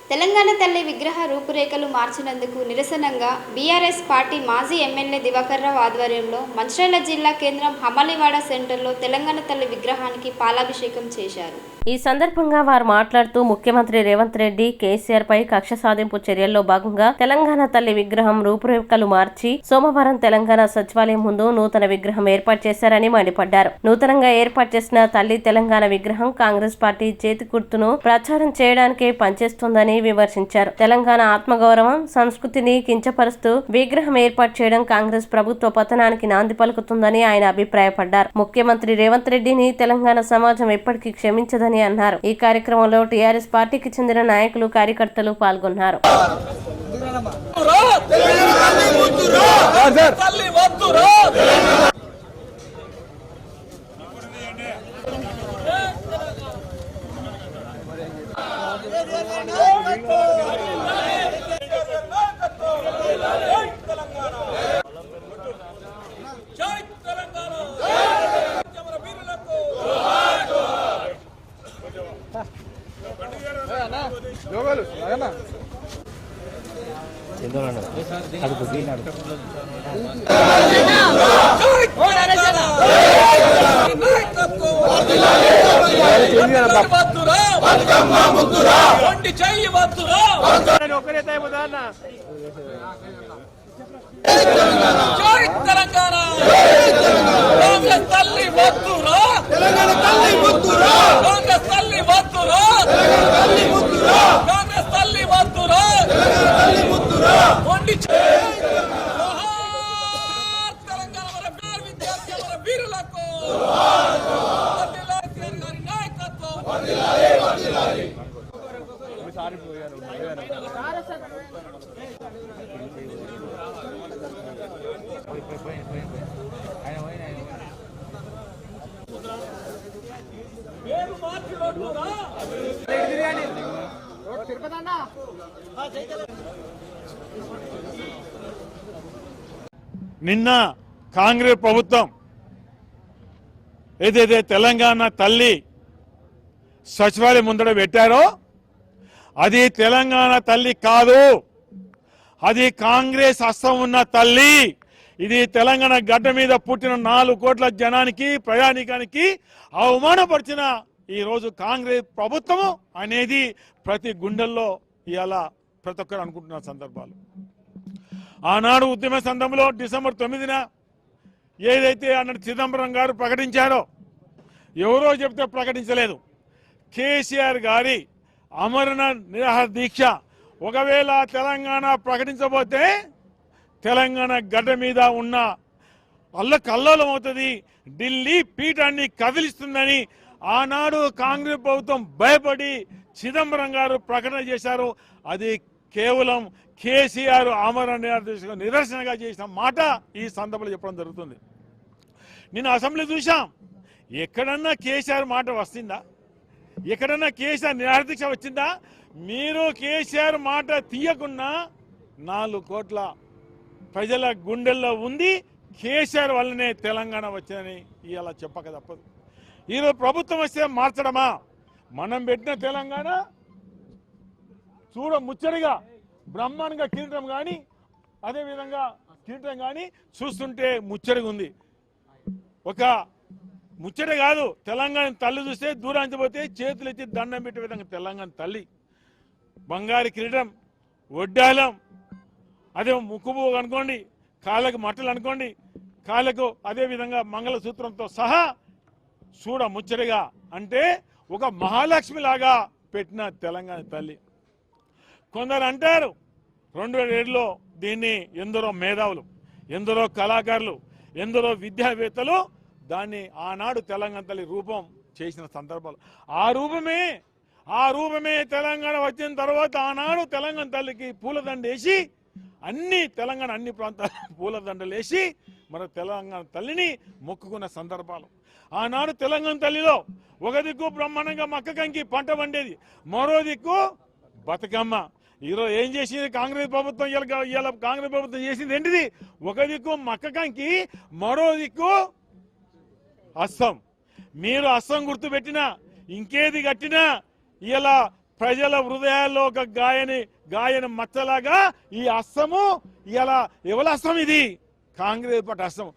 తెలంగాణ తల్లి విగ్రహ రూపురేఖలు మార్చినందుకు నిరసనగా బీఆర్ఎస్ పార్టీ మాజీ ఎమ్మెల్యే దివాకర్ రావు ఆధ్వర్యంలో మంచిర్యాల జిల్లా కేంద్రం హమలివాడ సెంటర్లో తెలంగాణ తల్లి విగ్రహానికి పాలాభిషేకం చేశారు. ఈ సందర్భంగా వారు మాట్లాడుతూ ముఖ్యమంత్రి రేవంత్ రెడ్డి కేసీఆర్ పై కక్ష సాధింపు చర్యల్లో భాగంగా తెలంగాణ తల్లి విగ్రహం రూపురేఖలు మార్చి సోమవారం తెలంగాణ సచివాలయం ముందు నూతన విగ్రహం ఏర్పాటు చేశారని మండిపడ్డారు. నూతనంగా ఏర్పాటు చేసిన తల్లి తెలంగాణ విగ్రహం కాంగ్రెస్ పార్టీ చేతి గుర్తును ప్రచారం చేయడానికే పనిచేస్తోందని విమర్శించారు. తెలంగాణ ఆత్మగౌరవం సంస్కృతిని కించపరుస్తూ విగ్రహం ఏర్పాటు చేయడం కాంగ్రెస్ ప్రభుత్వ పతనానికి నాంది పలుకుతుందని ఆయన అభిప్రాయపడ్డారు. ముఖ్యమంత్రి రేవంత్ రెడ్డిని తెలంగాణ సమాజం ఎప్పటికీ క్షమించదని అన్నారు. ఈ కార్యక్రమంలో టీఆర్ఎస్ పార్టీకి చెందిన నాయకులు కార్యకర్తలు పాల్గొన్నారు. నిన్న కాంగ్రెస్ ప్రభుత్వం ఏదైతే తెలంగాణ తల్లి సచివాలయం ముందర పెట్టారో అది తెలంగాణ తల్లి కాదు, అది కాంగ్రెస్ హస్తం ఉన్న తల్లి. ఇది తెలంగాణ గడ్డ మీద పుట్టిన 4 కోట్ల జనానికి ప్రయాణికానికి అవమానపరిచిన ఈరోజు కాంగ్రెస్ ప్రభుత్వము అనేది ప్రతి గుండెల్లో ఇవాళ ప్రతి ఒక్కరు అనుకుంటున్న సందర్భాలు. ఆనాడు ఉద్యమ సందర్భంలో డిసెంబర్ 9న ఏదైతే అన్నట్టు చిదంబరం గారు ప్రకటించారో ఎవరో చెప్తే ప్రకటించలేదు. కేసీఆర్ గారి అమరణ నిరాహార దీక్ష ఒకవేళ తెలంగాణ ప్రకటించబోతే తెలంగాణ గడ్డ మీద ఉన్న అల్లకల్లోలం అవుతుంది, ఢిల్లీ పీఠాన్ని కదిలిస్తుందని ఆనాడు కాంగ్రెస్ ప్రభుత్వం భయపడి చిదంబరం గారు ప్రకటన చేశారు. అది కేవలం కేసీఆర్ ఆమరణ నిరసనగా చేసిన మాట ఈ సందర్భంలో చెప్పడం జరుగుతుంది. నేను అసెంబ్లీ చూశాం, ఎక్కడన్నా కేసీఆర్ మాట వస్తుందా? ఎక్కడన్నా కేసీఆర్ నిరాదీక్ష వచ్చిందా? మీరు కేసీఆర్ మాట తీయకున్నా 4 కోట్ల ప్రజల గుండెల్లో ఉంది. కేసీఆర్ వల్లనే తెలంగాణ వచ్చిందని ఇవాళ చెప్పక తప్పదు. ఈరోజు ప్రభుత్వం వస్తే మార్చడమా? మనం పెట్టిన తెలంగాణ చూడ ముచ్చడిగా బ్రహ్మాండంగా కిరీటం కానీ అదేవిధంగా కిరీటం కానీ చూస్తుంటే ముచ్చడిగా ఉంది. ఒక ముచ్చట కాదు, తెలంగాణ తల్లి చూస్తే దూరానికి పోతే చేతులు ఎత్తి దండం పెట్టే విధంగా తెలంగాణ తల్లి బంగారు కిరీటం, వడ్డాలం, అదే ముక్కుబు అనుకోండి, కాళ్ళకు మట్టలు అనుకోండి, కాళ్ళకు అదేవిధంగా మంగళసూత్రంతో సహా చూడ ముచ్చటగా అంటే ఒక మహాలక్ష్మి లాగా పెట్టిన తెలంగాణ తల్లి. కొందరు అంటారు 2007లో దీన్ని ఎందరో మేధావులు, ఎందరో కళాకారులు, ఎందరో విద్యావేత్తలు దాన్ని ఆనాడు తెలంగాణ తల్లి రూపం చేసిన సందర్భాలు. ఆ రూపమే తెలంగాణ వచ్చిన తర్వాత ఆనాడు తెలంగాణ తల్లికి పూలదండ వేసి తెలంగాణ అన్ని ప్రాంతాలు పూలదండలు వేసి మన తెలంగాణ తల్లిని మొక్కుకున్న సందర్భాలు. ఆనాడు తెలంగాణ తల్లిలో ఒక దిక్కు బ్రహ్మాండంగా మక్కకంకి పంట పండేది, మరో దిక్కు బతుకమ్మ. ఈరోజు ఏం చేసింది కాంగ్రెస్ ప్రభుత్వం? ఇలా కాంగ్రెస్ ప్రభుత్వం చేసింది ఏంటిది? ఒక దిక్కు మక్కకంకి, మరో దిక్కు అస్సం. మీరు అస్సం గుర్తు పెట్టినా ఇంకేది కట్టినా ఇలా ప్రజల హృదయాల్లో ఒక గాయని మచ్చలాగా ఈ అస్సము ఇలా ఎవరి అస్సం ఇది? కాంగ్రెస్ పార్టీ అస్సం.